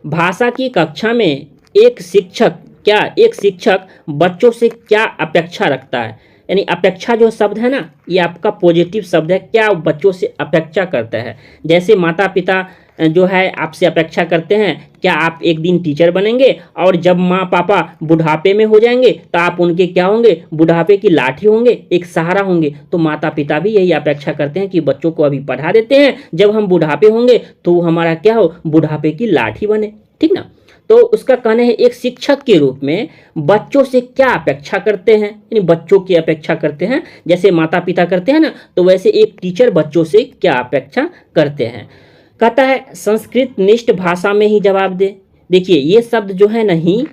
भाषा की कक्षा में एक शिक्षक बच्चों से क्या अपेक्षा रखता है। यानी अपेक्षा जो शब्द है ना, ये आपका पॉजिटिव शब्द है। क्या बच्चों से अपेक्षा करता है। जैसे माता पिता जो है आपसे अपेक्षा करते हैं, क्या आप एक दिन टीचर बनेंगे और जब माँ पापा बुढ़ापे में हो जाएंगे तो आप उनके क्या होंगे, बुढ़ापे की लाठी होंगे, एक सहारा होंगे। तो माता पिता भी यही अपेक्षा करते हैं कि बच्चों को अभी पढ़ा देते हैं, जब हम बुढ़ापे होंगे तो हमारा क्या हो, बुढ़ापे की लाठी बने। ठीक ना। तो उसका कहना है एक शिक्षक के रूप में बच्चों से क्या अपेक्षा करते हैं, यानी बच्चों की अपेक्षा करते हैं। जैसे माता पिता करते हैं ना, तो वैसे एक टीचर बच्चों से क्या अपेक्षा करते हैं। कहता है संस्कृत निष्ठ भाषा में ही जवाब दे। देखिए ये शब्द जो है ना, ही,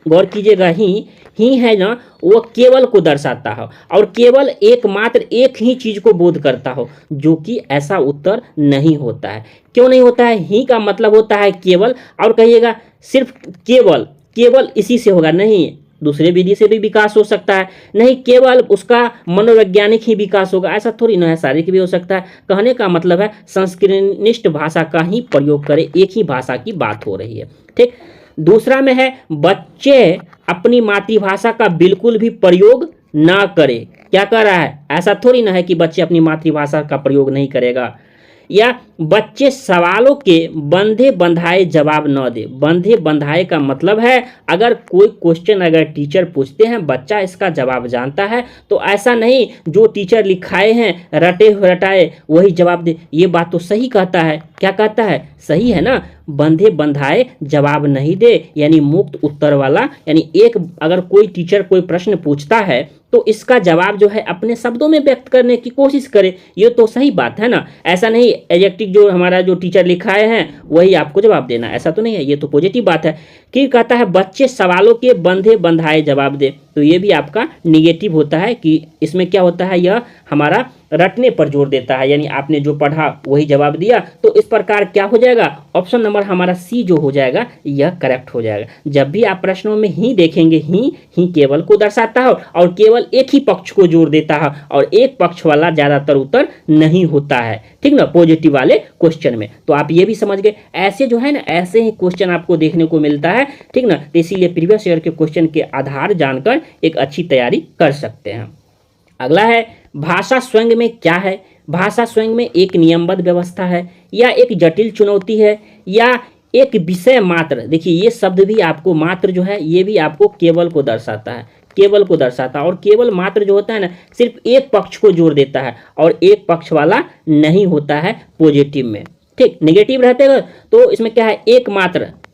गौर कीजिएगा, ही है ना, वो केवल को दर्शाता हो और केवल एकमात्र एक ही चीज को बोध करता हो, जो कि ऐसा उत्तर नहीं होता है। क्यों नहीं होता है। ही का मतलब होता है केवल, और कहिएगा सिर्फ केवल, केवल इसी से होगा नहीं, दूसरे विधि से भी विकास हो सकता है। नहीं केवल उसका मनोवैज्ञानिक ही विकास होगा, ऐसा थोड़ी ना है, शारीरिक भी हो सकता है। कहने का मतलब है संस्कृतनिष्ठ भाषा का ही प्रयोग करें, एक ही भाषा की बात हो रही है। ठीक। दूसरा में है बच्चे अपनी मातृभाषा का बिल्कुल भी प्रयोग ना करें। क्या कह रहा है, ऐसा थोड़ी ना है कि बच्चे अपनी मातृभाषा का प्रयोग नहीं करेगा। या बच्चे सवालों के बंधे बंधाए जवाब न दे। बंधे बंधाए का मतलब है अगर कोई क्वेश्चन अगर टीचर पूछते हैं, बच्चा इसका जवाब जानता है, तो ऐसा नहीं जो टीचर लिखाए हैं रटे रटाए वही जवाब दे। ये बात तो सही कहता है। क्या कहता है, सही है ना। बंधे बंधाए जवाब नहीं दे, यानी मुक्त उत्तर वाला। यानी एक अगर कोई टीचर कोई प्रश्न पूछता है तो इसका जवाब जो है अपने शब्दों में व्यक्त करने की कोशिश करे। ये तो सही बात है ना। ऐसा नहीं एडजेक्टिव जो हमारा जो टीचर लिखाए हैं वही आपको जवाब देना, ऐसा तो नहीं है। ये तो पॉजिटिव बात है। कि कहता है बच्चे सवालों के बंधे बंधाए जवाब दे, तो ये भी आपका निगेटिव होता है कि इसमें क्या होता है, यह हमारा रटने पर जोर देता है, यानी आपने जो पढ़ा वही जवाब दिया। तो इस प्रकार क्या हो जाएगा, ऑप्शन नंबर हमारा सी जो हो जाएगा यह करेक्ट हो जाएगा। जब भी आप प्रश्नों में ही देखेंगे, ही केवल को दर्शाता हो और केवल एक ही पक्ष को जोर देता है और एक पक्ष वाला ज्यादातर उत्तर नहीं होता है। ठीक ना, पॉजिटिव वाले क्वेश्चन में। तो आप ये भी समझ गए। ऐसे जो है ना, ऐसे ही क्वेश्चन आपको देखने को मिलता है। ठीक ना। तो इसीलिए प्रीवियस ईयर के क्वेश्चन के आधार जानकर एक अच्छी तैयारी कर सकते हैं। अगला है भाषा स्वयं में क्या है। भाषा स्वयं में एक नियमबद्ध व्यवस्था है, या एक जटिल चुनौती है, या एक विषय मात्र। देखिए ये शब्द भी आपको, मात्र जो है ये भी आपको केवल को दर्शाता है, केवल को दर्शाता है। और केवल मात्र जो होता है ना, सिर्फ एक पक्ष को जोड़ देता है और एक पक्ष वाला नहीं होता है पॉजिटिव में। ठीक। नेगेटिव रहते हैं तो इसमें क्या है,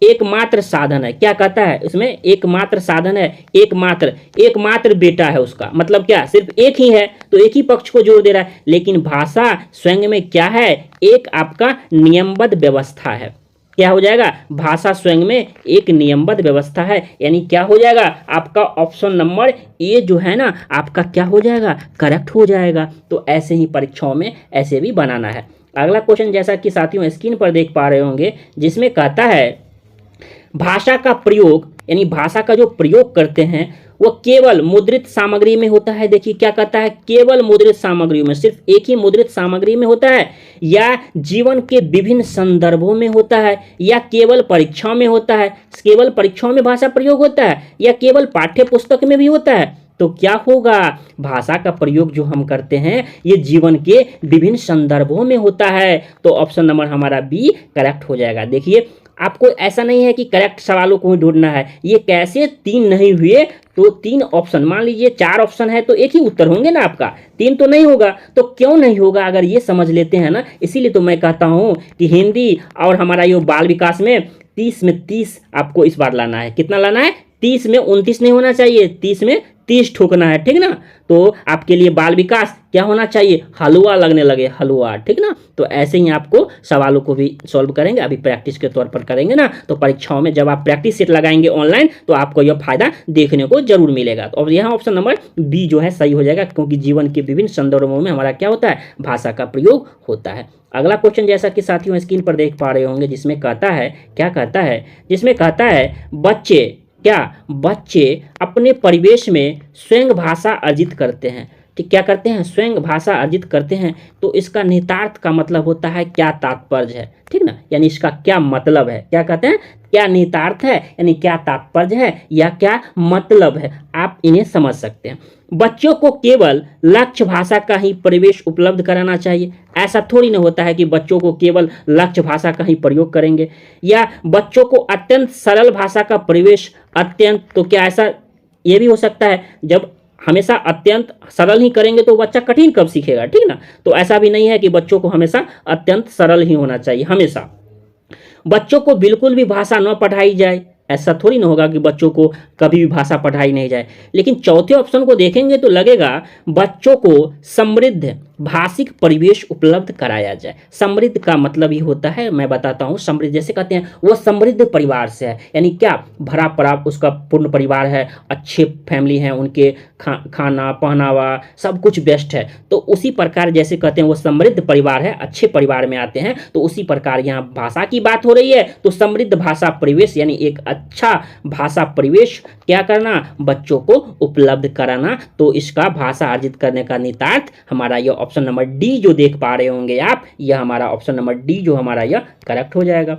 एकमात्र साधन है। क्या कहता है इसमें, एकमात्र साधन है, एकमात्र बेटा है उसका। मतलब क्या, सिर्फ एक ही है तो एक ही पक्ष को जोड़ दे रहा है। लेकिन भाषा स्वयं में क्या है, एक आपका नियमबद्ध व्यवस्था है। क्या हो जाएगा, भाषा स्वयं में एक नियमबद्ध व्यवस्था है। यानी क्या हो जाएगा आपका ऑप्शन नंबर ए जो है ना, आपका क्या हो जाएगा, करेक्ट हो जाएगा। तो ऐसे ही परीक्षाओं में ऐसे भी बनाना है। अगला क्वेश्चन जैसा कि साथियों स्क्रीन पर देख पा रहे होंगे, जिसमें कहता है भाषा का प्रयोग, यानी भाषा का जो प्रयोग करते हैं वो केवल मुद्रित सामग्री में होता है। देखिए क्या कहता है, केवल मुद्रित सामग्री में, सिर्फ एक ही मुद्रित सामग्री में होता है, या जीवन के विभिन्न संदर्भों में होता है, या केवल परीक्षाओं में होता है। केवल परीक्षाओं में भाषा प्रयोग होता है, या केवल पाठ्य पुस्तक में भी होता है। तो क्या होगा, भाषा का प्रयोग जो हम करते हैं ये जीवन के विभिन्न संदर्भों में होता है। तो ऑप्शन नंबर हमारा बी करेक्ट हो जाएगा। देखिए आपको ऐसा नहीं है कि करेक्ट सवालों को ही ढूंढना है। ये कैसे तीन नहीं हुए, तो तीन ऑप्शन, मान लीजिए चार ऑप्शन है तो एक ही उत्तर होंगे ना आपका, तीन तो नहीं होगा। तो क्यों नहीं होगा, अगर ये समझ लेते हैं ना। इसीलिए तो मैं कहता हूँ कि हिंदी और हमारा ये बाल विकास में 30 में 30 आपको इस बार लाना है। कितना लाना है, 30 में 29 नहीं होना चाहिए, 30 में 30 ठोकना है। ठीक ना। तो आपके लिए बाल विकास क्या होना चाहिए, हलवा लगने लगे, हलवा। ठीक ना। तो ऐसे ही आपको सवालों को भी सॉल्व करेंगे, अभी प्रैक्टिस के तौर पर करेंगे ना। तो परीक्षाओं में जब आप प्रैक्टिस सेट लगाएंगे ऑनलाइन तो आपको यह फायदा देखने को जरूर मिलेगा। तो अब यहाँ ऑप्शन नंबर बी जो है सही हो जाएगा, क्योंकि जीवन के विभिन्न संदर्भों में हमारा क्या होता है, भाषा का प्रयोग होता है। अगला क्वेश्चन जैसा कि साथियों स्क्रीन पर देख पा रहे होंगे, जिसमें कहता है, क्या कहता है, जिसमें कहता है बच्चे अपने परिवेश में स्वयं भाषा अर्जित करते हैं। ठीक, क्या करते हैं, स्वयं भाषा अर्जित करते हैं, तो इसका निहितार्थ का मतलब होता है क्या तात्पर्य है, ठीक ना, यानी इसका क्या मतलब है, क्या कहते हैं, क्या निहितार्थ है, यानी क्या तात्पर्य है या क्या मतलब है, आप इन्हें समझ सकते हैं। बच्चों को केवल लक्ष्य भाषा का ही परिवेश उपलब्ध कराना चाहिए। ऐसा थोड़ी ना होता है कि बच्चों को केवल लक्ष्य भाषा का ही प्रयोग करेंगे, या बच्चों को अत्यंत सरल भाषा का परिवेश, अत्यंत, तो क्या ऐसा ये भी हो सकता है, जब हमेशा अत्यंत सरल ही करेंगे तो बच्चा कठिन कब सीखेगा, ठीक ना। तो ऐसा भी नहीं है कि बच्चों को हमेशा अत्यंत सरल ही होना चाहिए। हमेशा बच्चों को बिल्कुल भी भाषा न पढ़ाई जाए, ऐसा थोड़ी ना होगा कि बच्चों को कभी भी भाषा पढ़ाई नहीं जाए। लेकिन चौथे ऑप्शन को देखेंगे तो लगेगा बच्चों को समृद्ध भाषिक परिवेश उपलब्ध कराया जाए। समृद्ध का मतलब ही होता है, मैं बताता हूँ, समृद्ध जैसे कहते हैं वो समृद्ध परिवार से है, यानी क्या, भरा पड़ा उसका पूर्ण परिवार है, अच्छे फैमिली हैं उनके, खाना पहनावा सब कुछ बेस्ट है, तो उसी प्रकार जैसे कहते हैं वो समृद्ध परिवार है, अच्छे परिवार में आते हैं, तो उसी प्रकार यहाँ भाषा की बात हो रही है, तो समृद्ध भाषा परिवेश यानी एक अच्छा भाषा परिवेश क्या करना, बच्चों को उपलब्ध कराना। तो इसका भाषा अर्जित करने का निहितार्थ हमारा यह ऑप्शन नंबर डी जो देख पा रहे होंगे आप, यह हमारा ऑप्शन नंबर डी जो हमारा यह करेक्ट हो जाएगा।